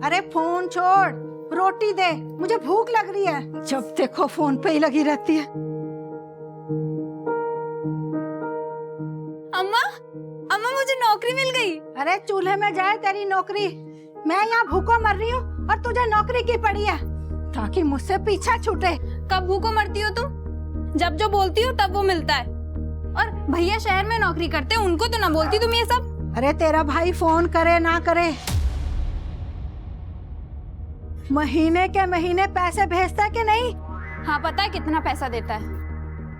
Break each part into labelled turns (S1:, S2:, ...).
S1: अरे फोन छोड़, रोटी दे, मुझे भूख लग रही है। जब देखो फोन पे ही लगी रहती है।
S2: अम्मा, अम्मा मुझे नौकरी मिल गई।
S1: अरे चूल्हे में जाए तेरी नौकरी, मैं यहाँ भूखों मर रही हूँ और तुझे नौकरी की पड़ी है ताकि मुझसे पीछा छूटे।
S2: कब भूखों मरती हो तुम? जब जो बोलती हो तब वो मिलता है। और भैया शहर में नौकरी करते हैं, उनको तो ना बोलती तुम ये सब।
S1: अरे तेरा भाई फोन करे ना करे, महीने के महीने पैसे भेजता है कि नहीं?
S2: हाँ पता है कितना पैसा देता है।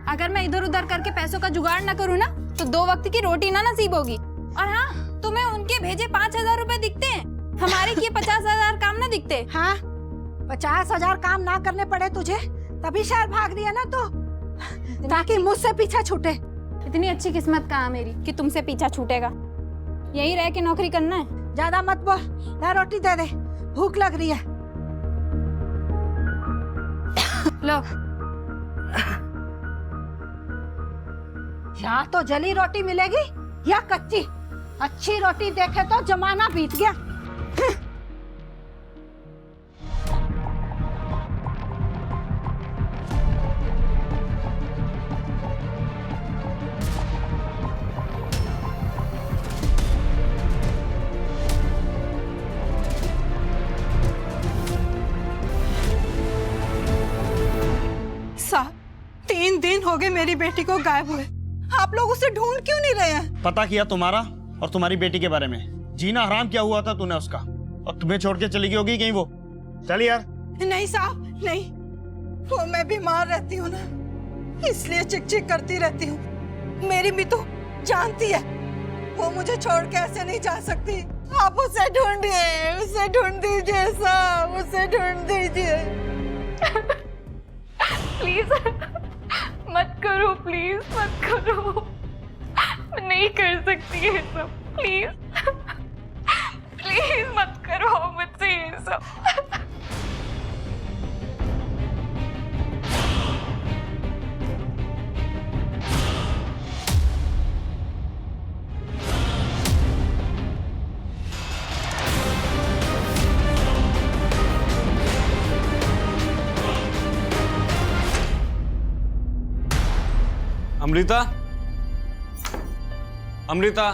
S2: अगर मैं इधर उधर करके पैसों का जुगाड़ ना करूँ ना तो 2 वक्त की रोटी ना नसीब होगी। और हाँ, तुम्हें उनके भेजे 5,000 रुपए दिखते हैं, हमारे किए 50,000 काम ना दिखते।
S1: हाँ, 50,000 काम ना करने पड़े तुझे तभी शहर भाग रही है ना तू, ताकि मुझसे पीछा छूटे।
S2: इतनी अच्छी किस्मत कहाँ मेरी कि तुमसे पीछा छूटेगा। यही रह के नौकरी करना है।
S1: ज्यादा मत बोल, ला रोटी दे दे, भूख लग रही है।
S2: लो।
S1: या तो जली रोटी मिलेगी या कच्ची। अच्छी रोटी देखे तो जमाना बीत गया। साहब, 3 दिन हो गए मेरी बेटी को गायब हुए, आप लोग उसे ढूंढ क्यों नहीं रहे हैं?
S3: पता किया तुम्हारा और तुम्हारी बेटी के बारे में। जीना हराम क्या हुआ था तूने उसका, और तुम्हें छोड़ के चली गई होगी कहीं वो। चल यार।
S1: नहीं साहब नहीं, वो मैं बीमार रहती हूँ ना, इसलिए चिक चिक करती रहती हूँ। मेरी भी तो जानती है, वो मुझे छोड़ के ऐसे नहीं जा सकती। आप उसे ढूंढिए, उसे ढूंढ दीजिए साहब, उसे ढूंढ दीजिए।
S2: प्लीज मत करो, प्लीज मत करो। मैं नहीं कर सकती ये सब। प्लीज प्लीज मत करो मुझसे ये सब।
S4: अमृता, अमृता,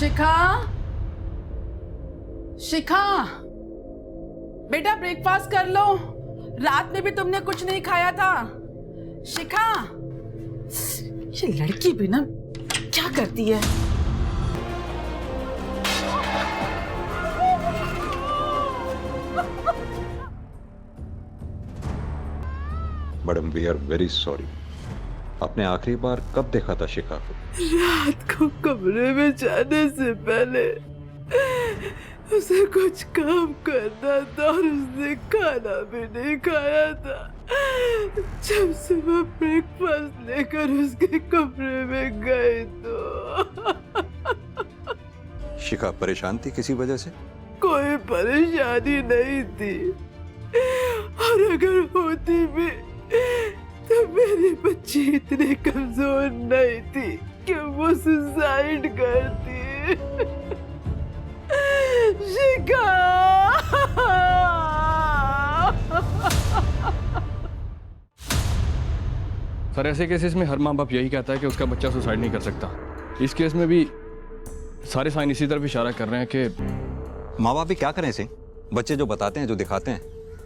S5: शिखा, शिखा, बेटा ब्रेकफास्ट कर लो। रात में भी तुमने कुछ नहीं खाया था। शिखा, ये लड़की भी ना क्या करती है।
S6: Madam we are very sorry. आपने आखिरी बार कब देखा था शिखा को?
S5: रात को कमरे में जाने से पहले उसे कुछ काम करना था और उसने खाना भी नहीं खाया था। जब सुबह ब्रेकफास्ट लेकर उसके कमरे में गए तो
S6: शिखा परेशान थी किसी वजह से?
S5: कोई परेशानी नहीं थी, और अगर होती भी तो मेरी बच्ची इतनी कमजोर नहीं थी कि वो सुसाइड करती। शिखा!
S7: सर ऐसे केसेस में हर माँ बाप यही कहता है कि उसका बच्चा सुसाइड नहीं कर सकता। इस केस में भी सारे साइन इसी तरफ इशारा कर रहे हैं कि
S6: माँ बाप भी क्या करें सिंह, बच्चे जो बताते हैं, जो दिखाते हैं,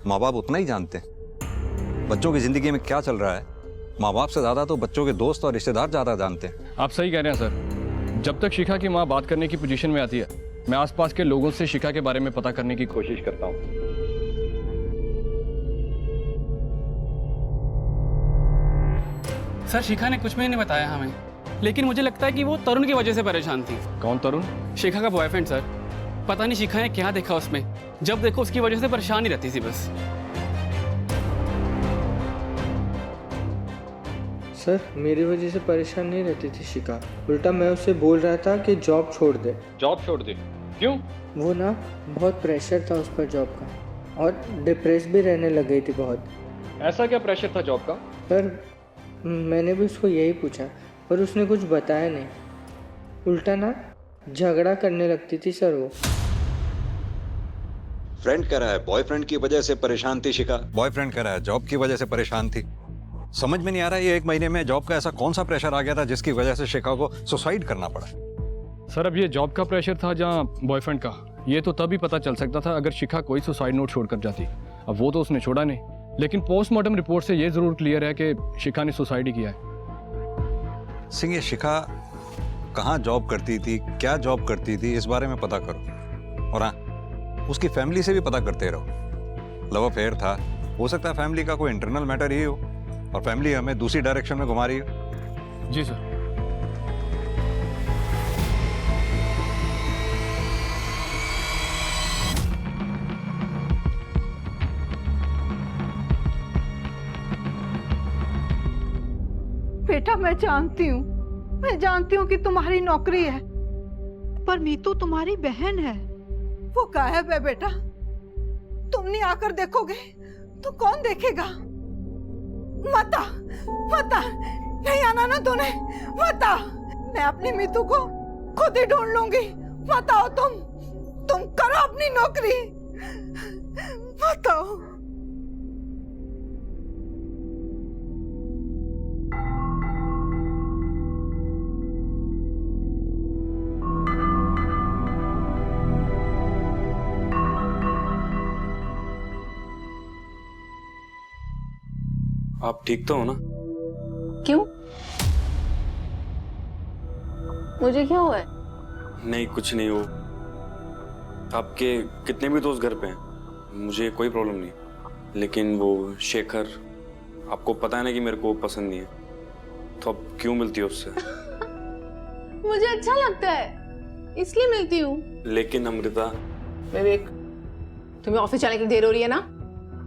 S6: माँ बाप उतना ही जानते हैं। बच्चों की जिंदगी में क्या चल रहा है, माँ बाप से ज्यादा तो बच्चों के दोस्त और रिश्तेदार ज्यादा जानते हैं।
S7: आप सही कह रहे हैं सर। जब तक शिखा की माँ बात करने की पोजीशन में आती है, मैं आसपास के लोगों से शिखा के बारे में पता करने की कोशिश करता हूँ।
S8: सर शिखा ने कुछ भी नहीं बताया हमें, लेकिन मुझे लगता है कि वो तरुण की वजह से परेशान थी।
S7: कौन तरुण?
S8: शिखा का बॉयफ्रेंड सर। पता नहीं शिखा ने क्या देखा उसमें, जब देखो उसकी वजह से परेशान ही रहती थी बस।
S9: सर मेरी वजह से परेशान नहीं रहती थी शिखा, उल्टा मैं उससे बोल रहा था कि जॉब छोड़ दे।
S7: जॉब छोड़ दे? क्यों?
S9: वो ना बहुत प्रेशर था उस पर जॉब का, और डिप्रेस भी रहने लग गई थी बहुत।
S7: ऐसा क्या प्रेशर था जॉब का?
S9: पर मैंने भी उसको यही पूछा, पर उसने कुछ बताया नहीं। उल्टा ना झगड़ा करने लगती थी सर वो।
S6: फ्रेंड कह रहा है बॉयफ्रेंड की वजह से परेशान थी शिखा, बॉयफ्रेंड कह रहा है जॉब की वजह से परेशान थी। समझ में नहीं आ रहा ये 1 महीने में जॉब का ऐसा कौन सा प्रेशर आ गया था जिसकी वजह से शिखा को सुसाइड करना पड़ा।
S7: सर अब ये जॉब का प्रेशर था जहाँ बॉयफ्रेंड का, ये तो तभी पता चल सकता था अगर शिखा कोई सुसाइड नोट छोड़कर जाती। अब वो तो उसने छोड़ा नहीं, लेकिन पोस्टमार्टम रिपोर्ट से ये जरूर क्लियर है कि शिखा ने सुसाइड ही किया है।
S6: सिंह ये शिखा कहाँ जॉब करती थी, क्या जॉब करती थी, इस बारे में पता करो। और हाँ, उसकी फैमिली से भी पता करते रहो। लव अफेयर था, हो सकता है फैमिली का कोई इंटरनल मैटर ही हो और फैमिली हमें दूसरी डायरेक्शन में घुमा रही हो।
S7: जी सर।
S1: बेटा मैं जानती हूँ कि तुम्हारी नौकरी है, पर मीतू तुम्हारी बहन है। वो गायब है बेटा, तुम नहीं आकर देखोगे तो कौन देखेगा? मत आ, नहीं आना ना तूने, मत आ। मैं अपनी मीतू को खुद ही ढूंढ लूंगी। मत आओ तुम करो अपनी नौकरी, मत आओ।
S4: आप ठीक तो हो ना?
S2: क्यों? मुझे क्या हुआ है?
S4: नहीं कुछ नहीं हो। आपके कितने भी दोस्त घर पे हैं, मुझे कोई प्रॉब्लम नहीं, लेकिन वो शेखर, आपको पता है ना कि मेरे को पसंद नहीं है, तो अब क्यों मिलती हो उससे?
S2: मुझे अच्छा लगता है इसलिए मिलती हूँ।
S4: लेकिन अमृता।
S10: विवेक, तुम्हें ऑफिस जाने की देर हो रही है ना,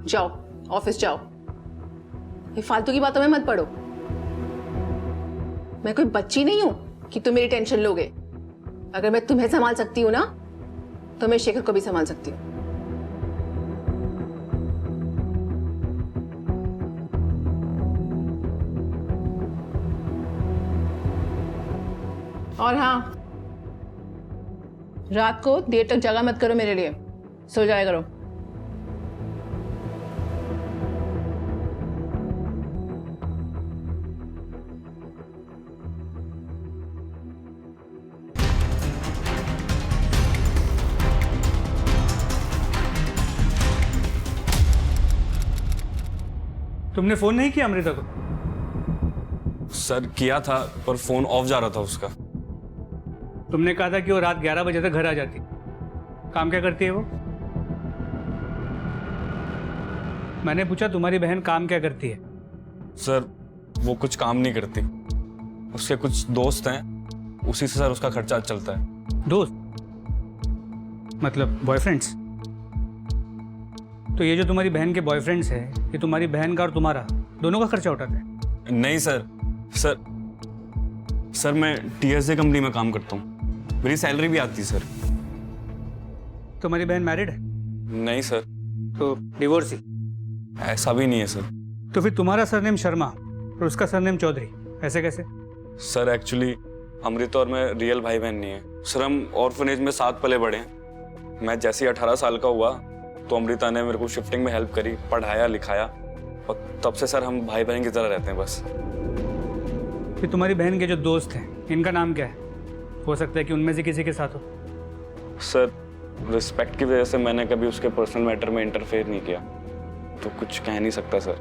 S10: जाओ ऑफिस जाओ। ये फालतू की बातों में मत पड़ो। मैं कोई बच्ची नहीं हूं कि तुम मेरी टेंशन लोगे। अगर मैं तुम्हें संभाल सकती हूँ ना, तो मैं शेखर को भी संभाल सकती हूँ। और हाँ, रात को देर तक जगा मत करो मेरे लिए, सो जाया करो।
S11: तुमने फोन नहीं किया अमृता को?
S4: सर किया था, पर फोन ऑफ जा रहा था उसका।
S11: तुमने कहा था कि वो रात 11 बजे तक घर आ जाती। काम क्या करती है वो? मैंने पूछा तुम्हारी बहन काम क्या करती है?
S4: सर वो कुछ काम नहीं करती, उसके कुछ दोस्त हैं, उसी से सर उसका खर्चा चलता है।
S11: दोस्त? मतलब बॉयफ्रेंड्स? तो ये जो तुम्हारी बहन के बॉयफ्रेंड्स है, ये तुम्हारी बहन का और तुम्हारा दोनों का खर्चा उठाते हैं?
S4: नहीं सर, सर मैं TSA कंपनी में काम करता हूँ, मेरी सैलरी भी आती है सर।
S11: तुम्हारी बहन मैरिड है?
S4: नहीं सर।
S11: तो डिवोर्स ही?
S4: ऐसा भी नहीं है सर।
S11: तो फिर तुम्हारा सरनेम शर्मा और उसका सरनेम चौधरी, ऐसे कैसे?
S4: सर एक्चुअली अमृता और मैं रियल भाई बहन नहीं है सर, हम ऑर्फनेज में साथ पले बड़े हैं। मैं जैसे ही 18 साल का हुआ तो अमृता ने मेरे को शिफ्टिंग में हेल्प करी, पढ़ाया लिखाया, और तब से सर हम भाई बहन की तरह रहते हैं बस।
S11: फिर तुम्हारी बहन के जो दोस्त हैं, इनका नाम क्या है? हो सकता है कि उनमें से किसी के साथ हो।
S4: सर रिस्पेक्ट की वजह से मैंने कभी उसके पर्सनल मैटर में इंटरफेयर नहीं किया, तो कुछ कह नहीं सकता सर।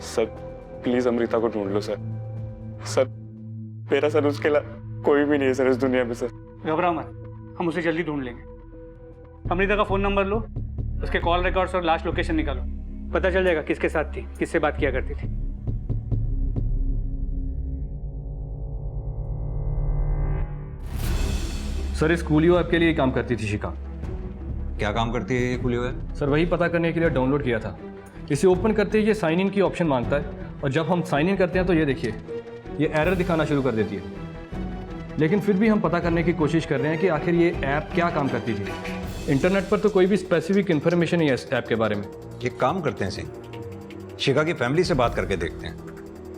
S4: सर प्लीज अमृता को ढूंढ लो सर। सर मेरा सर उसके अलावा कोई भी नहीं है सर इस दुनिया में। सर
S11: घबराओ मत, हम उसे जल्दी ढूंढ लेंगे। अमृता का फोन नंबर लो, उसके कॉल रिकॉर्ड्स और लास्ट लोकेशन निकालो, पता चल जाएगा किसके साथ थी, किससे बात किया करती थी।
S7: सर इस कूलियो ऐप के लिए काम करती थी शिखा।
S6: क्या काम करती है ये कूलियो ऐप?
S7: सर वही पता करने के लिए डाउनलोड किया था। इसे ओपन करते ही ये साइन इन की ऑप्शन मांगता है, और जब हम साइन इन करते हैं तो ये देखिए ये एरर दिखाना शुरू कर देती है। लेकिन फिर भी हम पता करने की कोशिश कर रहे हैं कि आखिर ये ऐप क्या काम करती थी। इंटरनेट पर तो कोई भी स्पेसिफिक इन्फॉर्मेशन नहीं है इस ऐप के बारे में।
S6: एक काम करते हैं सिंह, शिखा की फैमिली से बात करके देखते हैं,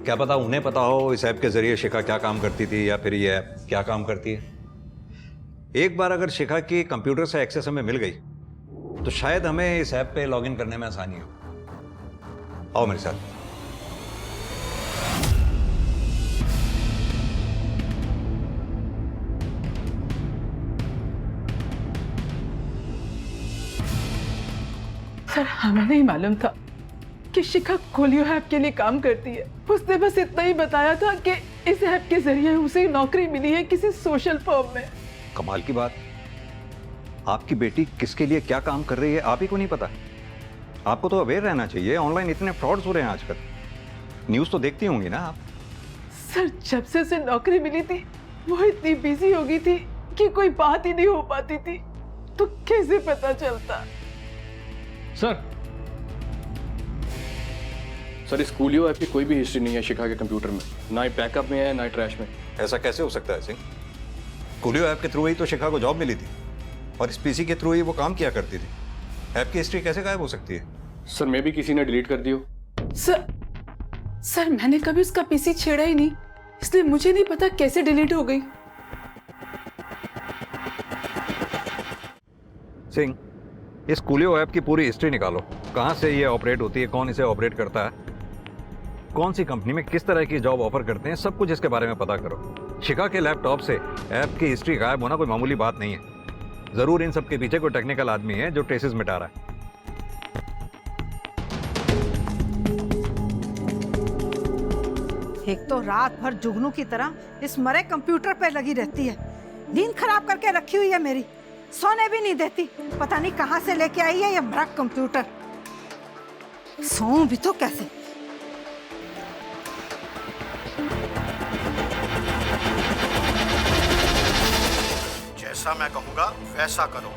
S6: क्या पता उन्हें पता हो इस ऐप के जरिए शिखा क्या काम करती थी या फिर ये ऐप क्या काम करती है। एक बार अगर शिखा की कंप्यूटर से एक्सेस हमें मिल गई तो शायद हमें इस ऐप पे लॉगिन करने में आसानी हो। आओ मेरे साथ।
S5: सर हमें नहीं मालूम था कि शिखा कूलियो ऐप के लिए काम करती है। उसने बस इतना ही बताया था कि इस ऐप के जरिए उसे नौकरी मिली है किसी सोशल फर्म में।
S6: कमाल की बात, आपकी बेटी किसके लिए क्या काम कर रही है आप ही को नहीं पता? आपको तो अवेयर रहना चाहिए, ऑनलाइन इतने फ्रॉड्स हो रहे हैं आजकल। न्यूज़ तो देखती होंगी ना आप?
S5: सर जब से उसे नौकरी मिली थी वो इतनी बिजी हो गई थी कि कोई बात ही नहीं हो पाती थी, तो कैसे पता चलता?
S7: सर इस कूलियो ऐप की कोई भी हिस्ट्री नहीं है शिखा के कंप्यूटर में, ना ही बैकअप में है ना ही ट्रैश में।
S6: ऐसा कैसे हो सकता है सिंह? कूलियो ऐप के थ्रू ही तो शिखा को जॉब मिली थी और इस पीसी के थ्रू ही वो काम किया करती थी। ऐप की हिस्ट्री कैसे गायब हो सकती है?
S7: सर मे भी किसी ने डिलीट कर दी हो।
S5: सर मैंने कभी उसका पीसी छेड़ा ही नहीं, इसलिए मुझे नहीं पता कैसे डिलीट हो गई।
S6: सिंह इस कूलियो ऐप की पूरी हिस्ट्री निकालो, कहाँ से ये ऑपरेट होती है, कौन इसे ऑपरेट करता है, कौन सी कंपनी में किस तरह की जॉब ऑफर करते हैं, सब कुछ इसके बारे में पता करो। शिखा के लैपटॉप से ऐप की हिस्ट्री गायब होना कोई मामूली बात नहीं है। जरूर इन सब के पीछे कोई टेक्निकल आदमी है जो ट्रेसेस मिटा रहा है।
S1: एक तो रात भर जुगनू की तरह इस मरे कंप्यूटर पे लगी रहती है, नींद खराब करके रखी हुई है मेरी, सोने भी नहीं देती। पता नहीं कहाँ से लेके आई है ये मरा कंप्यूटर। सोऊं भी तो कैसे?
S12: जैसा मैं कहूँगा वैसा करो,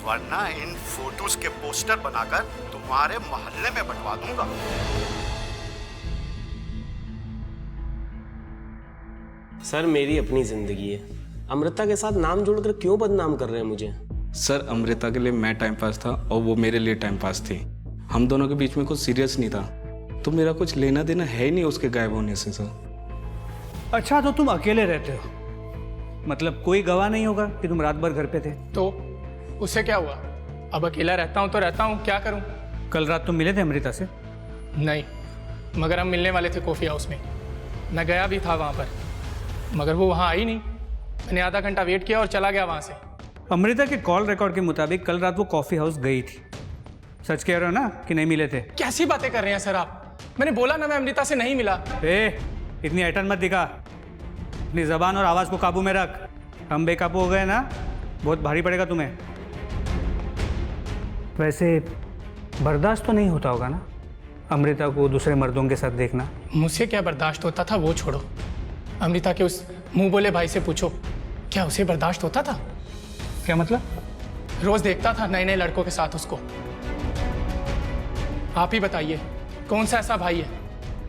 S12: वरना इन फोटोज के पोस्टर बनाकर तुम्हारे मोहल्ले में बंटवा दूंगा।
S13: सर मेरी अपनी जिंदगी है, अमृता के साथ नाम जोड़कर क्यों बदनाम कर रहे हैं मुझे?
S8: सर अमृता के लिए मैं टाइम पास था और वो मेरे लिए टाइम पास थी। हम दोनों के बीच में कुछ सीरियस नहीं था, तो मेरा कुछ लेना देना है ही नहीं उसके गायब होने से। सर
S11: अच्छा तो तुम अकेले रहते हो, मतलब कोई गवाह नहीं होगा कि तुम रात भर घर पे थे?
S14: तो उससे क्या हुआ? अब अकेला रहता हूँ तो रहता हूँ, क्या करूँ?
S11: कल रात तुम मिले थे अमृता से?
S14: नहीं, मगर हम मिलने वाले थे कॉफ़ी हाउस में। मैं गया भी था वहाँ पर, मगर वो वहाँ आई नहीं। मैंने आधा घंटा वेट किया और चला गया वहाँ से।
S11: अमृता के कॉल रिकॉर्ड के मुताबिक कल रात वो कॉफ़ी हाउस गई थी। सच कह रहे हो ना कि नहीं मिले थे?
S14: कैसी बातें कर रहे हैं सर आप? मैंने बोला ना मैं अमृता से नहीं मिला।
S11: इतनी ऐटन मत दिखा, अपनी जबान और आवाज़ को काबू में रख। हम बेकाबू हो गए ना, बहुत भारी पड़ेगा तुम्हें। वैसे बर्दाश्त तो नहीं होता होगा ना अमृता को दूसरे मर्दों के साथ देखना?
S14: मुझसे क्या बर्दाश्त होता था वो छोड़ो, अमृता के उस मुंह बोले भाई से पूछो, क्या उसे बर्दाश्त होता था?
S11: क्या मतलब?
S14: रोज देखता था नए नए लड़कों के साथ उसको। आप ही बताइए कौन सा ऐसा भाई है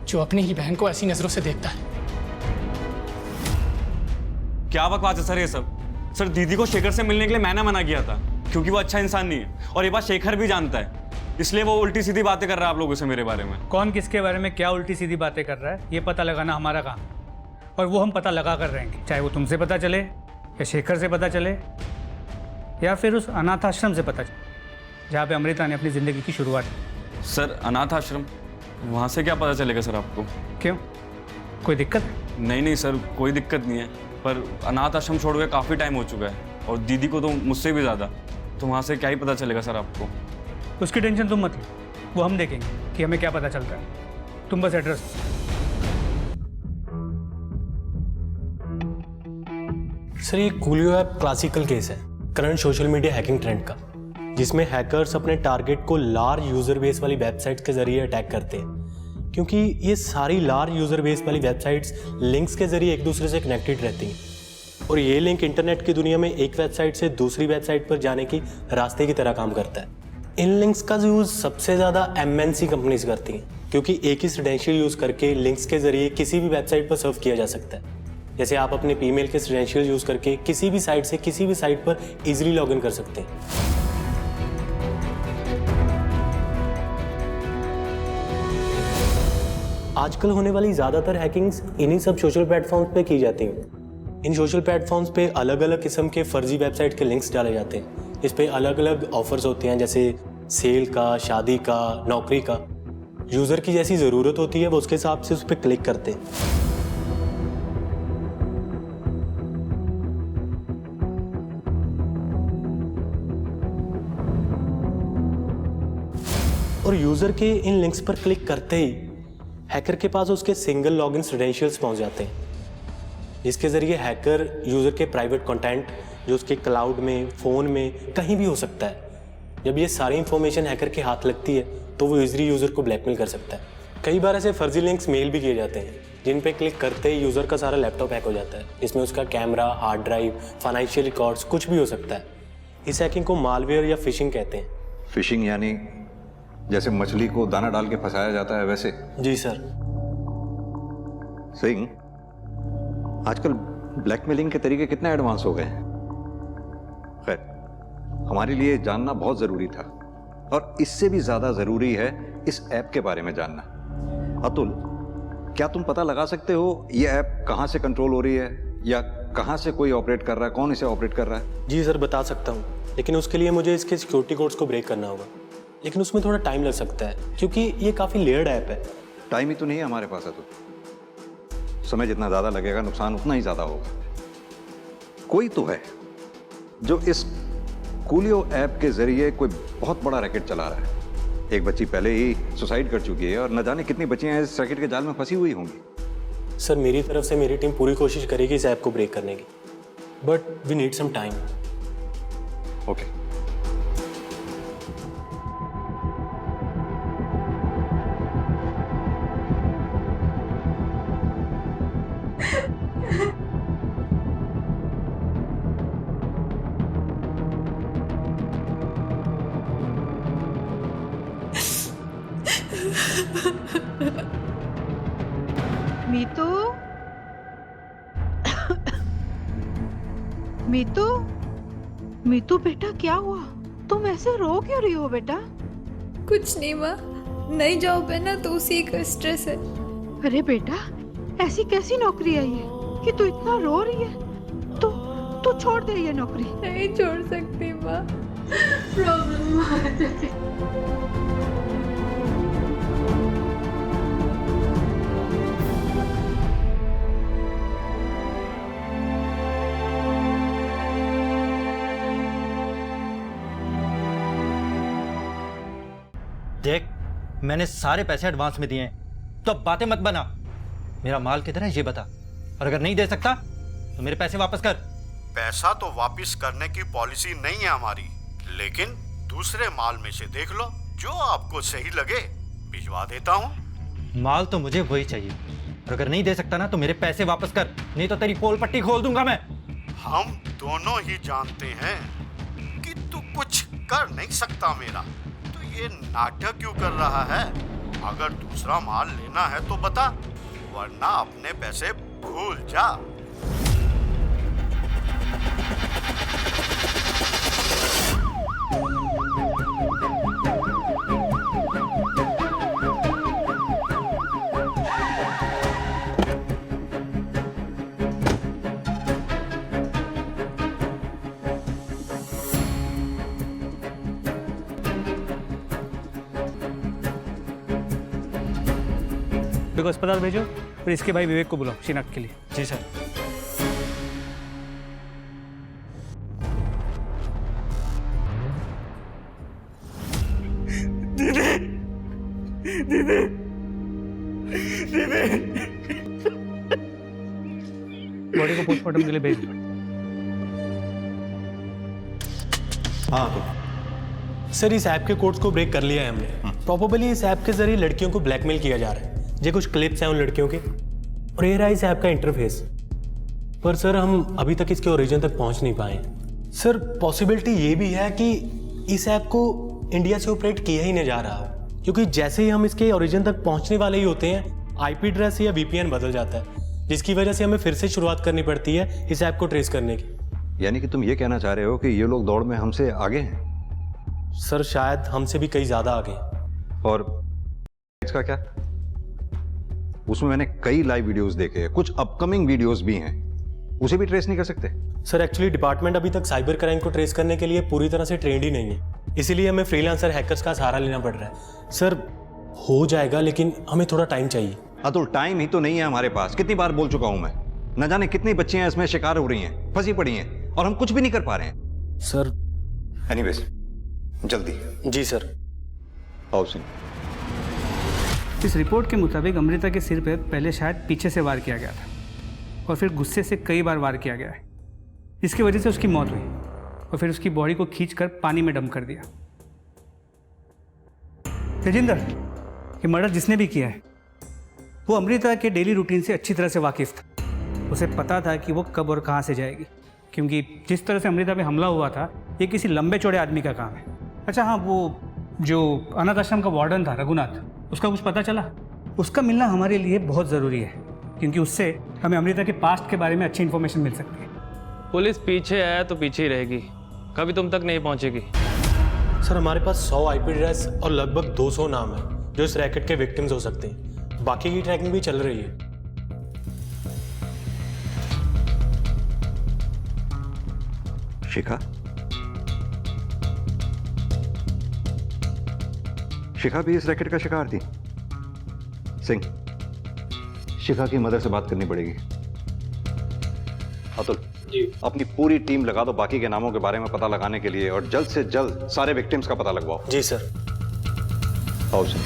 S14: जो अपनी ही बहन को ऐसी नजरों से देखता है?
S4: क्या बकवास है सर ये सब? सर दीदी को शेखर से मिलने के लिए मैंने मना किया था क्योंकि वो अच्छा इंसान नहीं है, और ये बात शेखर भी जानता है, इसलिए वो उल्टी सीधी बातें कर रहा है आप लोगों से मेरे बारे में।
S11: कौन किसके बारे में क्या उल्टी सीधी बातें कर रहा है ये पता लगाना हमारा काम, और वो हम पता लगा कर रहेंगे, चाहे वो तुमसे पता चले या शेखर से पता चले या फिर उस अनाथ आश्रम से पता चले जहाँ पे अमृता ने अपनी ज़िंदगी की शुरुआत की।
S4: सर अनाथ आश्रम, वहाँ से क्या पता चलेगा सर आपको?
S11: क्यों, कोई दिक्कत?
S4: नहीं सर, कोई दिक्कत नहीं है, पर अनाथ आश्रम छोड़ के काफ़ी टाइम हो चुका है, और दीदी को तो मुझसे भी ज़्यादा, तो वहाँ से क्या ही पता चलेगा सर आपको?
S11: उसकी टेंशन तुम मत लो, वो हम देखेंगे कि हमें क्या पता चलता है। तुम बस एड्रेस।
S13: सर ये कूलियो ऐप क्लासिकल केस है current social media hacking trend का, जिसमें हैकर्स अपने टारगेट को लार्ज यूजर बेस वाली वेबसाइट्स के जरिए अटैक करते हैं, क्योंकि ये सारी लार्ज यूजर बेस वाली वेबसाइट्स लिंक्स के जरिए एक दूसरे से कनेक्टेड रहती हैं, और ये लिंक इंटरनेट की दुनिया में एक वेबसाइट से दूसरी वेबसाइट पर जाने की रास्ते की तरह काम करता है। इन लिंक्स का यूज़ सबसे ज़्यादा MNC कंपनीज करती हैं, क्योंकि एक ही क्रेडेंशियल यूज़ करके लिंक्स के जरिए किसी भी वेबसाइट पर सर्व किया जा सकता है। जैसे आप अपने ईमेल के क्रेडेंशियल यूज़ करके किसी भी साइट से किसी भी साइट पर इजीली लॉगिन कर सकते हैं। आजकल होने वाली ज़्यादातर हैकिंग्स इन्हीं सब सोशल प्लेटफॉर्म्स पे की जाती हैं। इन सोशल प्लेटफॉर्म्स पे अलग अलग किस्म के फर्जी वेबसाइट के लिंक्स डाले जाते हैं। इस पे अलग अलग ऑफर्स होते हैं, जैसे सेल का, शादी का, नौकरी का। यूज़र की जैसी ज़रूरत होती है वो उसके हिसाब से उस पर क्लिक करते हैं। और यूज़र के इन लिंक्स पर क्लिक करते ही हैकर के पास उसके सिंगल लॉगिन क्रेडेंशियल्स पहुंच जाते हैं, जिसके ज़रिए हैकर यूज़र के प्राइवेट कंटेंट जो उसके क्लाउड में, फ़ोन में, कहीं भी हो सकता है। जब ये सारी इंफॉर्मेशन हैकर के हाथ लगती है तो वो इजीली यूज़र को ब्लैकमेल कर सकता है। कई बार ऐसे फर्जी लिंक्स मेल भी किए जाते हैं, जिन पे क्लिक करते ही यूज़र का सारा लैपटॉप हैक हो जाता है, जिसमें उसका camera, hard drive, financial records कुछ भी हो सकता है। इस हैकिंग को मालवेयर या फिशिंग कहते हैं।
S6: फिशिंग यानी जैसे मछली को दाना डाल के फंसाया जाता है वैसे?
S13: जी सर।
S6: सिंह, आजकल ब्लैकमेलिंग के तरीके कितने एडवांस हो गए हैं। खैर, हमारे लिए जानना बहुत ज़रूरी था, और इससे भी ज़्यादा ज़रूरी है इस ऐप के बारे में जानना। अतुल, क्या तुम पता लगा सकते हो ये ऐप कहाँ से कंट्रोल हो रही है, या कहाँ से कोई ऑपरेट कर रहा है, कौन इसे ऑपरेट कर रहा है?
S13: जी सर, बता सकता हूँ, लेकिन उसके लिए मुझे इसके सिक्योरिटी कोड्स को ब्रेक करना होगा, लेकिन उसमें थोड़ा टाइम लग सकता है क्योंकि ये काफ़ी लेयर्ड ऐप है।
S6: टाइम ही तो नहीं है हमारे पास अतुल, समय जितना ज़्यादा लगेगा नुकसान उतना ही ज़्यादा होगा। कोई तो है जो इस कूलियो ऐप के जरिए कोई बहुत बड़ा रैकेट चला रहा है। एक बच्ची पहले ही सुसाइड कर चुकी है, और न जाने कितनी बच्चियां इस रैकेट के जाल में फंसी हुई होंगी।
S13: सर, मेरी तरफ से मेरी टीम पूरी कोशिश करेगी इस ऐप को ब्रेक करने की, but we need some time.
S6: Okay.
S1: Meetu, Meetu, Meetu बेटा क्या हुआ? तुम ऐसे रो क्यों रही हो बेटा?
S2: कुछ नहीं माँ, नई जॉब है ना तो उसी का स्ट्रेस है।
S1: अरे बेटा, ऐसी कैसी नौकरी आई है कि तू इतना रो रही है? तू छोड़ दे ये नौकरी।
S2: नहीं छोड़ सकती माँ, प्रॉब्लम आ जाती।
S15: देख, मैंने सारे पैसे एडवांस में दिए हैं, तो अब बातें मत बना। मेरा माल किधर है ये बता, और अगर नहीं दे सकता तो मेरे पैसे वापस कर।
S12: पैसा तो वापस करने की पॉलिसी नहीं है हमारी, लेकिन दूसरे माल में से देख लो, जो आपको सही लगे भिजवा देता हूँ।
S15: माल तो मुझे वही चाहिए, और अगर नहीं दे सकता ना तो मेरे पैसे वापस कर, नहीं तो तेरी पोल पट्टी खोल दूंगा मैं।
S12: हम दोनों ही जानते हैं कि तू कुछ कर नहीं सकता मेरा, तो ये नाटक क्यों कर रहा है? अगर दूसरा माल लेना है तो बता, वरना अपने पैसे भूल जा।
S11: को अस्पताल भेजो और इसके भाई विवेक को बुलाओ शिनाख्त के लिए।
S15: जी सर।
S11: दीदी, दीदी, दीदी। बॉडी को पोस्टमार्टम के लिए भेज दो।
S13: हाँ सर, इस ऐप के कोड्स को ब्रेक कर लिया है हमने। प्रोबेबली इस ऐप के जरिए लड़कियों को ब्लैकमेल किया जा रहा है। ये कुछ क्लिप्स हैं उन लड़कियों के और ये रहा इस ऐप का इंटरफेस। पर सर हम अभी तक इसके ओरिजिन तक पहुंच नहीं पाए। सर पॉसिबिलिटी ये भी है कि इस ऐप को इंडिया से ऑपरेट किया ही नहीं जा रहा, क्योंकि जैसे ही हम इसके ओरिजिन तक पहुंचने वाले ही होते हैं आईपी एड्रेस या वीपीएन बदल जाता है, जिसकी वजह से हमें फिर से शुरुआत करनी पड़ती है इस ऐप को ट्रेस करने की।
S6: यानी कि तुम ये कहना चाह रहे हो कि ये लोग दौड़ में हमसे आगे हैं?
S13: सर शायद हमसे भी कई ज्यादा आगे।
S6: और इसका क्या? उसमें मैंने कई लाइव वीडियोस देखे हैं, कुछ अपकमिंग वीडियोस भी हैं, उसे भी ट्रेस नहीं कर सकते?
S13: सर एक्चुअली डिपार्टमेंट अभी तक साइबर क्राइम को ट्रेस करने के लिए पूरी तरह से ट्रेंड ही नहीं है, इसीलिए हमें फ्रीलांसर हैकर्स का सहारा लेना पड़ रहा है। सर हो जाएगा, लेकिन हमें थोड़ा टाइम चाहिए।
S6: अतुल टाइम ही तो नहीं है हमारे पास। कितनी बार बोल चुका हूं मैं, न जाने कितनी बच्चियां इसमें शिकार हो रही हैं, फंसी पड़ी हैं, और हम कुछ भी नहीं कर पा रहे हैं।
S13: सर
S6: एनीवेज जल्दी।
S13: जी सर।
S6: आओ सिंह।
S11: इस रिपोर्ट के मुताबिक अमृता के सिर पे पहले शायद पीछे से वार किया गया था और फिर गुस्से से कई बार वार किया गया है, इसकी वजह से उसकी मौत हुई और फिर उसकी बॉडी को खींचकर पानी में डंप कर दिया। तेजिंदर, ये मर्डर जिसने भी किया है वो अमृता के डेली रूटीन से अच्छी तरह से वाकिफ था। उसे पता था कि वो कब और कहाँ से जाएगी, क्योंकि जिस तरह से अमृता पे हमला हुआ था ये किसी लंबे चौड़े आदमी का काम है। अच्छा हाँ, वो जो अनाथ आश्रम का वार्डन था रघुनाथ, उसका कुछ पता चला? उसका मिलना हमारे लिए बहुत ज़रूरी है, क्योंकि उससे हमें अमृता के पास्ट के बारे में अच्छी इन्फॉर्मेशन मिल सकती है।
S16: पुलिस पीछे है तो पीछे ही रहेगी, कभी तुम तक नहीं पहुंचेगी।
S13: सर हमारे पास 100 आईपी एड्रेस और लगभग 200 नाम है जो इस रैकेट के विक्टिम्स हो सकते हैं। बाकी की ट्रैकिंग भी चल रही है।
S6: शिखा, शिखा भी इस रैकेट का शिकार थी? सिंह, शिखा की मदर से बात करनी पड़ेगी। अतुल जी, अपनी पूरी टीम लगा दो बाकी के नामों के बारे में पता लगाने के लिए, और जल्द से जल्द सारे विक्टिम्स का पता लगवाओ।
S13: जी सर।
S6: आओ सिंह।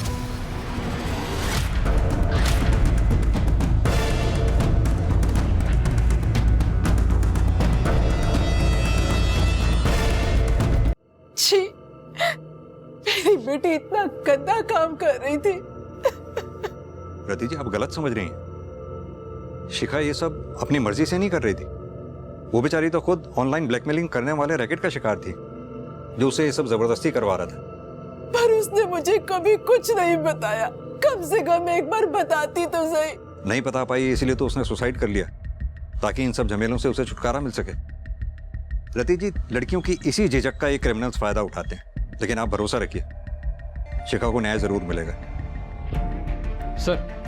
S5: छी, मेरी बेटी इतना गंदा काम कर रही थी।
S6: रति जी, आप गलत समझ रही हैं। शिखा ये सब अपनी मर्जी से नहीं कर रही थी। वो बेचारी तो खुद ऑनलाइन ब्लैकमेलिंग करने वाले रैकेट का शिकार थी, जो उसे ये सब जबरदस्ती करवा रहा था।
S5: पर उसने मुझे कभी कुछ नहीं बताया। कम से कम एक बार बताती तो सही।
S6: नहीं बता पाई, इसलिए तो उसने सुसाइड कर लिया, ताकि इन सब झमेलों से उसे छुटकारा मिल सके। रति जी, लड़कियों की इसी झिझक का ये क्रिमिनल्स फायदा उठाते हैं, लेकिन आप भरोसा रखिए, शिखा को न्याय जरूर मिलेगा।
S7: सर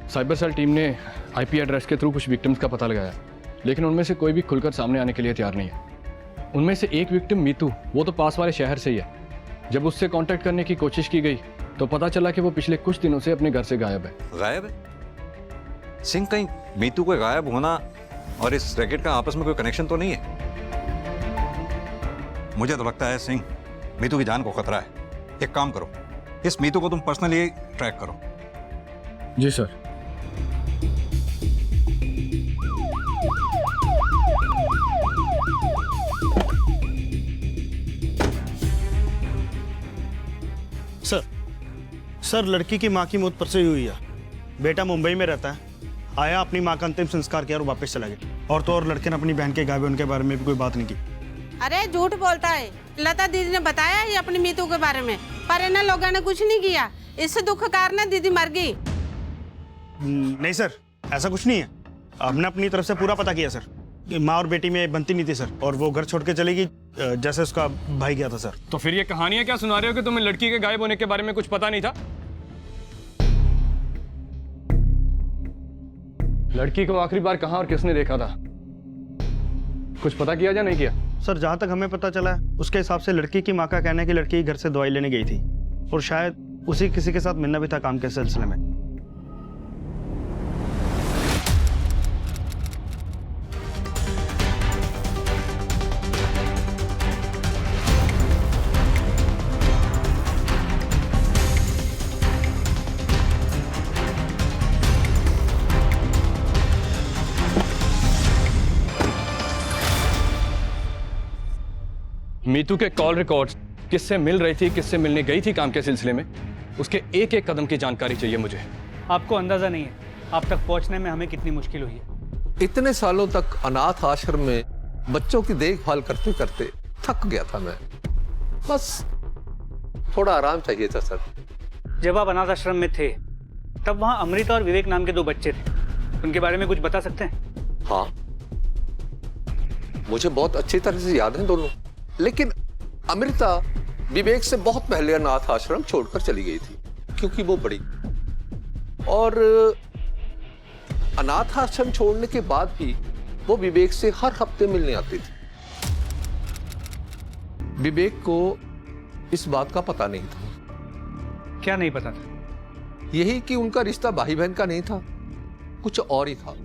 S7: साइबर सेल टीम ने आईपी एड्रेस के थ्रू कुछ विक्टिम्स का पता लगाया, लेकिन उनमें से कोई भी खुलकर सामने आने के लिए तैयार नहीं है। उनमें से एक विक्टिम मीतू, वो तो पास वाले शहर से ही है। जब उससे कांटेक्ट करने की कोशिश की गई तो पता चला कि वो पिछले कुछ दिनों से अपने घर से गायब है।
S6: गायब है? सिंह, कहीं मीतू को गायब होना और इस रैकेट का आपस में कोई कनेक्शन तो नहीं है? मुझे तो लगता है सिंह, मीतू की जान को खतरा है। एक काम करो, इस मीतू को तुम पर्सनली ट्रैक करो।
S7: जी सर।
S3: सर, लड़की की माँ की मौत परसों ही हुई है। बेटा मुंबई में रहता है, आया, अपनी माँ का अंतिम संस्कार किया और वापस चला गया। और तो और लड़के ने अपनी बहन के गायब होने के बारे में भी कोई बात नहीं की।
S17: अरे झूठ बोलता है। लता दीदी ने बताया ही अपनी मीतू के बारे में, पर इन लोगों ने कुछ नहीं किया। इस दुख कारण दीदी मर गई।
S3: नहीं सर, ऐसा कुछ नहीं है। हमने अपनी तरफ से पूरा पता किया सर। माँ और बेटी में बनती नहीं थी सर, और वो घर छोड़ के चली गई जैसे उसका भाई गया था सर।
S7: तो फिर ये कहानियां क्या सुना रहे हो कि तुम्हें लड़की के गायब होने के बारे में कुछ पता नहीं था? लड़की को आखिरी बार कहां और किसने देखा था? कुछ पता किया या नहीं किया?
S3: सर जहाँ तक हमें पता चला है उसके हिसाब से लड़की की माँ का कहना है कि लड़की घर से दवाई लेने गई थी और शायद उसी किसी के साथ मिलना भी था काम के सिलसिले में।
S7: मीतू के कॉल रिकॉर्ड्स, किससे मिल रही थी, किससे मिलने गई थी काम के सिलसिले में, उसके एक एक कदम की जानकारी चाहिए मुझे।
S11: आपको अंदाजा नहीं है आप तक पहुंचने में हमें कितनी मुश्किल हुई है।
S18: इतने सालों तक अनाथ आश्रम में बच्चों की देखभाल करते करते थक गया था मैं। बस थोड़ा आराम चाहिए था सर।
S11: जब आप अनाथ आश्रम में थे तब वहां अमृता और विवेक नाम के 2 बच्चे थे, उनके बारे में कुछ बता सकते हैं?
S18: हाँ, मुझे बहुत अच्छी तरह से याद है दोनों। लेकिन अमृता विवेक से बहुत पहले अनाथ आश्रम छोड़कर चली गई थी क्योंकि वो बड़ी, और अनाथ आश्रम छोड़ने के बाद भी वो विवेक से हर हफ्ते मिलने आती थी। विवेक को इस बात का पता नहीं था।
S11: क्या नहीं पता था?
S18: यही कि उनका रिश्ता भाई बहन का नहीं था, कुछ और ही था।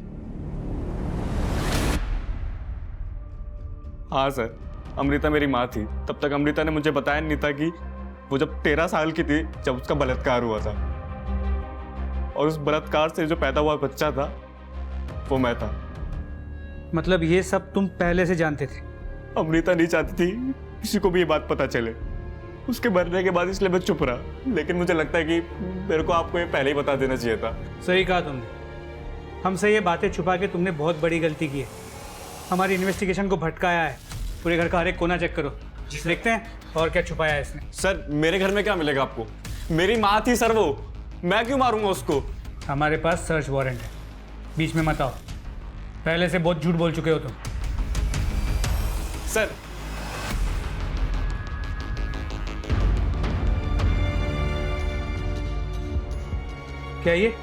S8: हाँ सर, अमृता मेरी माँ थी। तब तक अमृता ने मुझे बताया नहीं था कि वो जब 13 साल की थी जब उसका बलात्कार हुआ था, और उस बलात्कार से जो पैदा हुआ बच्चा था वो मैं था।
S11: मतलब ये सब तुम पहले से जानते थे?
S8: अमृता नहीं चाहती थी किसी को भी ये बात पता चले, उसके मरने के बाद, इसलिए मैं चुप रहा। लेकिन मुझे लगता है कि मेरे को आपको ये पहले ही बता देना चाहिए था।
S11: सही कहा तुमने। हमसे ये बातें छुपा के तुमने बहुत बड़ी गलती की है। हमारी इन्वेस्टिगेशन को भटकाया है। पूरे घर का हर एक कोना चेक करो, देखते हैं और क्या छुपाया है इसने।
S8: सर मेरे घर में क्या मिलेगा आपको? मेरी माँ थी सर वो, मैं क्यों मारूंगा उसको?
S11: हमारे पास सर्च वारंट है, बीच में मत आओ। पहले से बहुत झूठ बोल चुके हो तुम।
S8: सर
S11: क्या ये?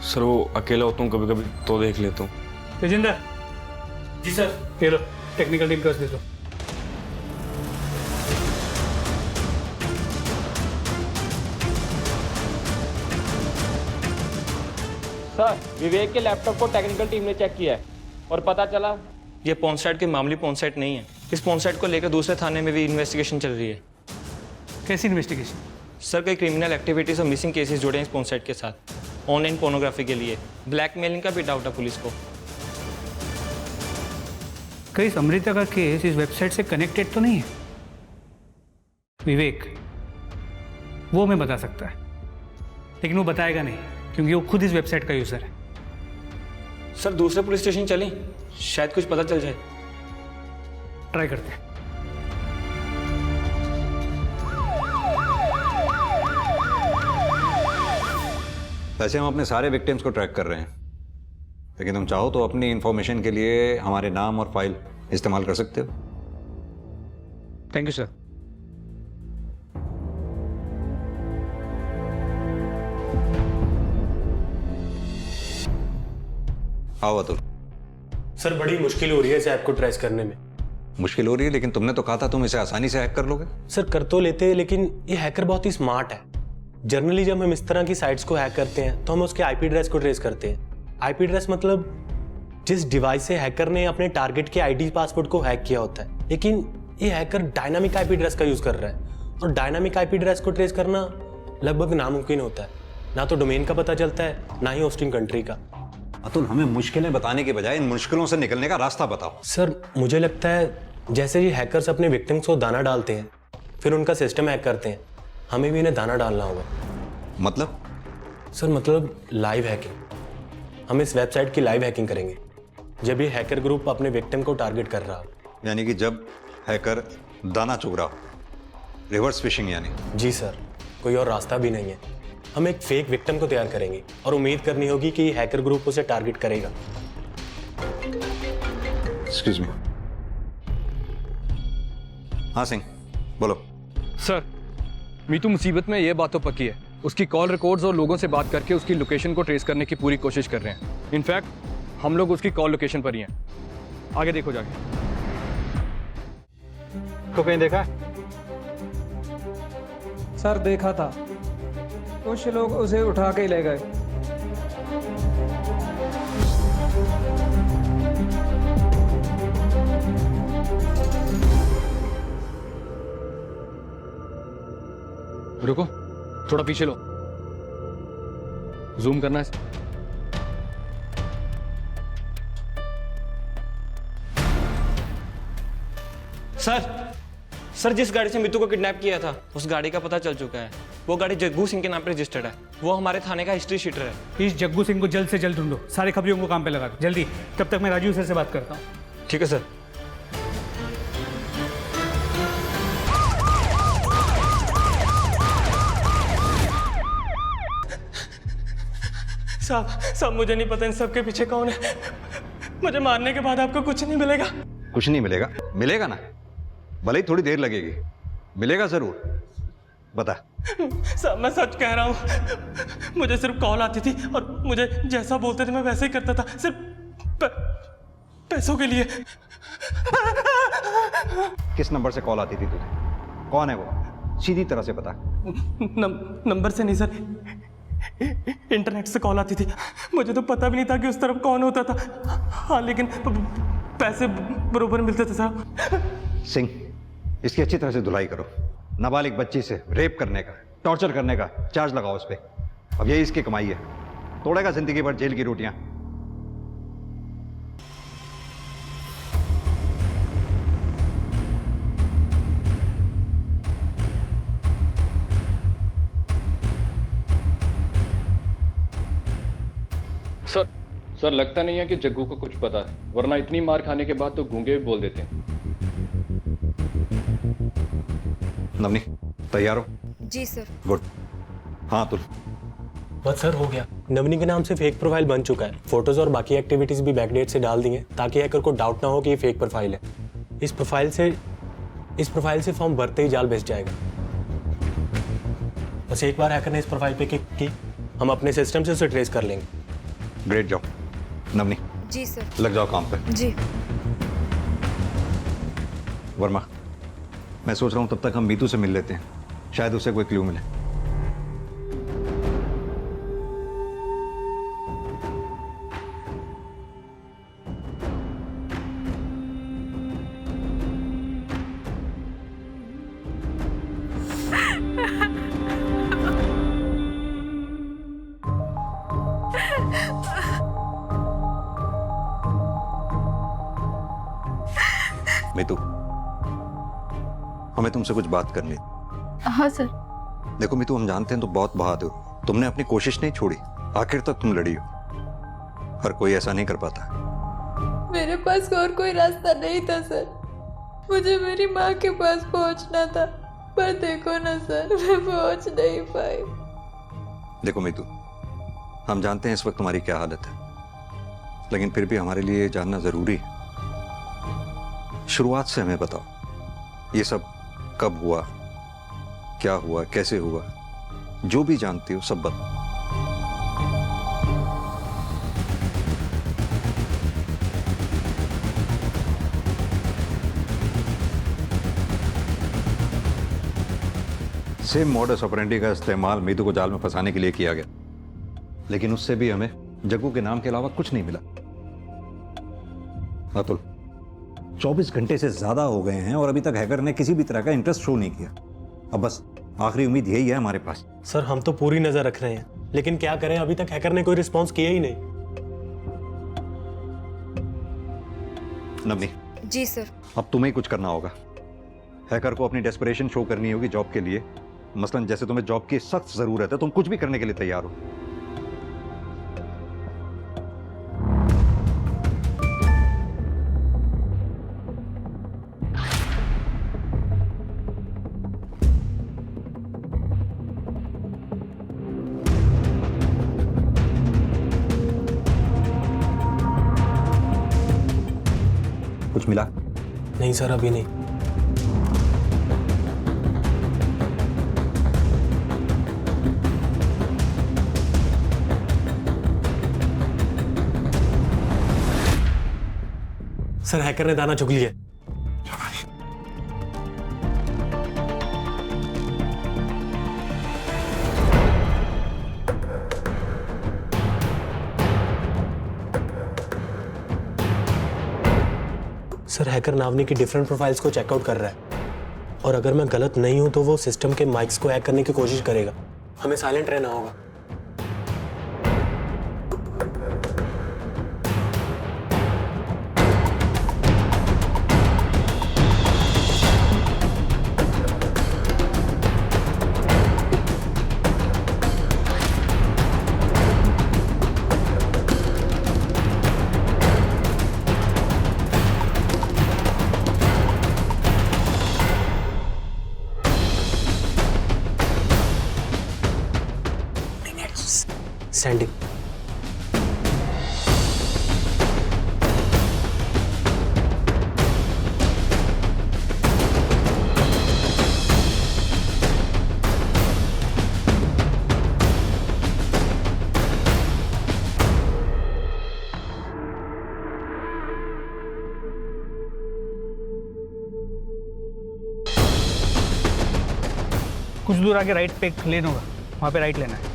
S4: सर वो अकेला होता हूँ कभी कभी तो देख लेता हूँ।
S11: तेजिंदर। जी सर। ये लो टेक्निकल टीम को दे दो।
S16: सर विवेक के लैपटॉप को टेक्निकल टीम ने चेक किया है और पता चला ये पॉन साइट की मामूली पॉन साइट नहीं है। इस पॉन साइट को लेकर दूसरे थाने में भी इन्वेस्टिगेशन चल रही है।
S11: कैसी इन्वेस्टिगेशन?
S16: सर कई क्रिमिनल एक्टिविटीज और मिसिंग केसेस जुड़े हैं इस पॉन साइट के साथ। ऑनलाइन पोर्नोग्राफी के लिए ब्लैकमेलिंग का भी डाउट है पुलिस को।
S11: कहीं अमृता का केस इस वेबसाइट से कनेक्टेड तो नहीं है? विवेक वो मैं बता सकता है, लेकिन वो बताएगा नहीं क्योंकि वो खुद इस वेबसाइट का यूजर है।
S16: सर दूसरे पुलिस स्टेशन चलें, शायद कुछ पता चल जाए।
S11: ट्राई करते हैं।
S6: वैसे हम अपने सारे विक्टिम्स को ट्रैक कर रहे हैं, लेकिन तुम चाहो तो अपनी इंफॉर्मेशन के लिए हमारे नाम और फाइल इस्तेमाल कर सकते हो।
S11: Thank you sir.
S6: आओ अतुल।
S13: सर बड़ी मुश्किल हो रही है इस ऐप को ट्रेस करने में।
S6: मुश्किल हो रही है, लेकिन तुमने तो कहा था तुम इसे आसानी से हैक कर लोगे।
S13: सर कर तो लेते हैं, लेकिन ये हैकर बहुत ही स्मार्ट है। जनरली जब हम इस तरह की साइट्स को हैक करते हैं तो हम उसके आईपी एड्रेस को ट्रेस करते हैं। आईपी एड्रेस मतलब जिस डिवाइस से हैकर ने अपने टारगेट के आईडी पासवर्ड को हैक किया होता है। लेकिन ये हैकर डायनामिक आईपी एड्रेस का यूज कर रहा है, और डायनामिक आईपी एड्रेस को ट्रेस करना लगभग नामुमकिन होता है। ना तो डोमेन का पता चलता है, ना ही होस्टिंग कंट्री का।
S6: अतुल हमें मुश्किलें बताने के बजाय इन मुश्किलों से निकलने का रास्ता बताओ।
S13: सर मुझे लगता है जैसे ये हैकर्स अपने विक्टिम्स को दाना डालते हैं फिर उनका सिस्टम हैक करते हैं, हमें भी इन्हें दाना डालना होगा।
S6: मतलब?
S13: सर मतलब लाइव हैकिंग। हम इस वेबसाइट की लाइव हैकिंग करेंगे जब ये हैकर ग्रुप अपने विक्टिम को टारगेट कर रहा हो।
S6: यानी कि जब हैकर दाना चुग रहा हो, रिवर्स फिशिंग यानी।
S13: जी सर, कोई और रास्ता भी नहीं है। हम एक फेक विक्टिम को तैयार करेंगे और उम्मीद करनी होगी कि हैकर ग्रुप उसे टारगेट करेगा।
S6: Excuse me. हाँ सिंह, बोलो।
S7: सर, मीतू मुसीबत में ये बात तो पक्की है। उसकी कॉल रिकॉर्ड्स और लोगों से बात करके उसकी लोकेशन को ट्रेस करने की पूरी कोशिश कर रहे हैं। इनफैक्ट हम लोग उसकी कॉल लोकेशन पर ही हैं। आगे देखो जाके।
S15: को कहीं देखा?
S19: सर देखा था, कुछ लोग उसे उठा के ले गए।
S7: रुको, थोड़ा पीछे लो, जूम करना है।
S16: सर जिस गाड़ी से मीतू को किडनैप किया था उस गाड़ी का पता चल चुका है। वो गाड़ी जग्गू सिंह के नाम पर रजिस्टर्ड है। वो हमारे थाने का हिस्ट्री शीटर है।
S11: इस जग्गू सिंह को जल्द से जल्द ढूंढो, सारे खबरियों को काम पे लगा दो जल्दी। तब तक मैं राजू सर से बात करता हूँ।
S16: ठीक है सर।
S8: साहब मुझे नहीं पता इन सब के पीछे कौन है। मुझे मारने के बाद आपको कुछ नहीं मिलेगा।
S6: कुछ नहीं मिलेगा? मिलेगा ना, भले ही थोड़ी देर लगेगी, मिलेगा जरूर। बता।
S8: साहब मैं सच कह रहा हूँ, मुझे सिर्फ कॉल आती थी और मुझे जैसा बोलते थे मैं वैसे ही करता था, सिर्फ पैसों के लिए।
S6: किस नंबर से कॉल आती थी तुझे? कौन है वो? सीधी तरह से बता।
S8: नंबर से नहीं सर, इंटरनेट से कॉल आती थी। मुझे तो पता भी नहीं था कि उस तरफ कौन होता था। हाँ लेकिन पैसे बरोबर मिलते थे साहब।
S6: सिंह, इसकी अच्छी तरह से धुलाई करो। नाबालिग बच्ची से रेप करने का, टॉर्चर करने का चार्ज लगाओ उस पर। अब यही इसकी कमाई है, तोड़ेगा जिंदगी भर जेल की रोटियां।
S7: सर लगता नहीं है कि जग्गू को कुछ पता है, वरना इतनी मार खाने के बाद तो गूंगे भी बोल देते हैं।
S6: नवनी, तैयार हो?
S2: जी सर।
S6: गुड। हाँ तुल।
S13: बस सर हो गया। नवनी के नाम से फेक प्रोफाइल बन चुका है। फोटोज और बाकी एक्टिविटीज भी बैकडेट से डाल दी हैं ताकि हैकर को डाउट ना हो कि ये फेक प्रोफाइल है। इस प्रोफाइल से फॉर्म भरते ही जाल बेच जाएगा। बस एक बार हैकर ने इस प्रोफाइल पे क्लिक की, हम अपने सिस्टम से उसे ट्रेस कर लेंगे।
S6: ग्रेट जॉब नवनी।
S2: जी सर।
S6: लग जाओ काम पे।
S2: जी।
S6: वर्मा, मैं सोच रहा हूं तब तक हम मीतू से मिल लेते हैं, शायद उसे कोई क्लू मिले। मीतू, हमें तुमसे कुछ बात करनी।
S2: हाँ सर।
S6: देखो मीतू, हम जानते हैं तुम बहुत बहादुर हो, तुमने अपनी कोशिश नहीं छोड़ी, आखिर तक तुम लड़ी हो। हर कोई ऐसा नहीं कर पाता।
S20: मेरे पास और कोई रास्ता नहीं था सर, मुझे मेरी माँ के पास पहुंचना था, पर देखो ना सर, मैं पहुंच नहीं पाई।
S6: देखो मीतू, हम जानते हैं इस वक्त तुम्हारी क्या हालत है, लेकिन फिर भी हमारे लिए जानना जरूरी है। शुरुआत से हमें बताओ, ये सब कब हुआ, क्या हुआ, कैसे हुआ, जो भी जानती हो सब बताओ। सेम मॉडस ऑपरेंडी का इस्तेमाल मीतू को जाल में फंसाने के लिए किया गया, लेकिन उससे भी हमें जग्गू के नाम के अलावा कुछ नहीं मिला। अतुल, 24 घंटे से ज्यादा हो गए हैं और अभी तक हैकर ने किसी भी तरह का इंटरेस्ट शो नहीं किया। अब बस आखिरी उम्मीद यही है हमारे पास।
S13: सर हम तो पूरी नजर रख रहे हैं, लेकिन क्या करें, अभी तक हैकर ने कोई रिस्पॉन्स किया ही नहीं। नवनी।
S2: जी सर।
S6: अब तुम्हें ही कुछ करना होगा। हैकर को अपनी डेस्परेशन शो करनी होगी जॉब के लिए। मसलन जैसे तुम्हें जॉब की सख्त जरूरत है, तुम कुछ भी करने के लिए तैयार हो। मिला?
S13: नहीं सर, अभी नहीं। सर हैकर ने दाना चुग लिया। सर हैकर नावनी की डिफरेंट प्रोफाइल्स को चेकआउट कर रहा है और अगर मैं गलत नहीं हूं तो वो सिस्टम के माइक्स को हैक करने की कोशिश करेगा। हमें साइलेंट रहना होगा। सैंडी,
S11: कुछ दूर आगे राइट पे एक लेन होगा, वहाँ पे राइट लेना है।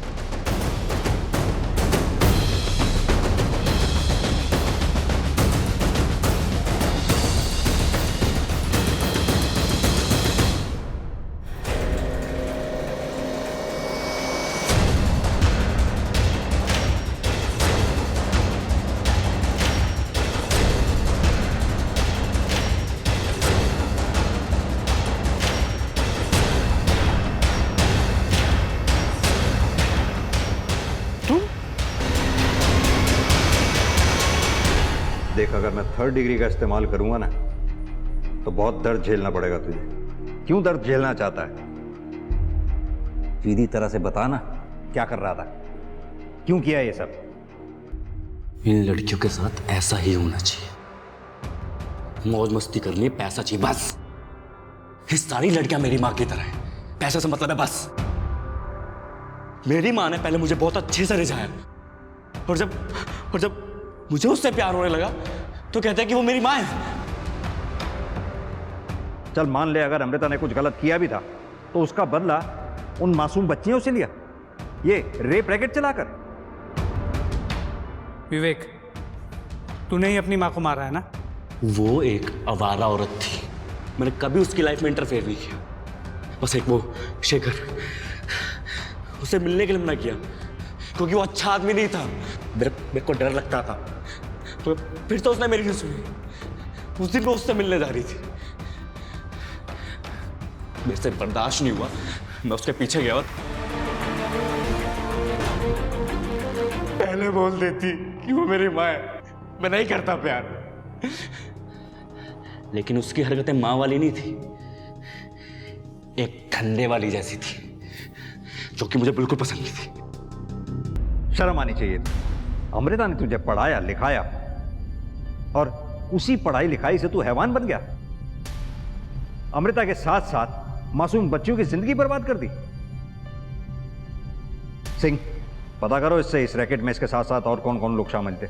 S6: देख, अगर मैं 3rd डिग्री का इस्तेमाल करूंगा ना तो बहुत दर्द झेलना पड़ेगा तुझे। क्यों दर्द झेलना चाहता है? सीधी तरह से बता ना, क्या कर रहा था, क्यों किया ये सब?
S21: इन लड़कियों के साथ ऐसा ही होना चाहिए। मौज मस्ती करनी, पैसा चाहिए बस। ये सारी लड़कियां मेरी माँ की तरह हैं, पैसे से मतलब है बस। मेरी माँ ने पहले मुझे बहुत अच्छे से रिझाया और जब मुझे उससे प्यार होने लगा तो कहते हैं कि वो मेरी माँ है।
S6: चल मान ले, अगर अमृता ने कुछ गलत किया भी था तो उसका बदला उन मासूम बच्चियों से लिया, ये रेप रैकेट चलाकर।
S11: विवेक, तूने ही अपनी माँ को मारा है ना?
S21: वो एक आवारा औरत थी, मैंने कभी उसकी लाइफ में इंटरफेयर नहीं किया। बस एक वो शेखर, उसे मिलने के लिए मना किया क्योंकि वो अच्छा आदमी नहीं था। मेरे को डर लगता था, तो फिर तो उसने मेरी नहीं सुनी। उस दिन वो उससे मिलने जा रही थी, मेरे से बर्दाश्त नहीं हुआ, मैं उसके पीछे गया और
S8: पहले बोल देती कि वो मेरी माँ है, मैं नहीं करता प्यार।
S21: लेकिन उसकी हरकतें माँ वाली नहीं थी, एक धंधे वाली जैसी थी, जो कि मुझे बिल्कुल पसंद नहीं थी।
S6: शर्म आनी चाहिए थी। अमृता ने तुझे पढ़ाया लिखाया और उसी पढ़ाई लिखाई से तू हैवान बन गया। अमृता के साथ साथ मासूम बच्चियों की जिंदगी बर्बाद कर दी। सिंह, पता करो इससे इस रैकेट में इसके साथ साथ और कौन कौन लोग शामिल थे।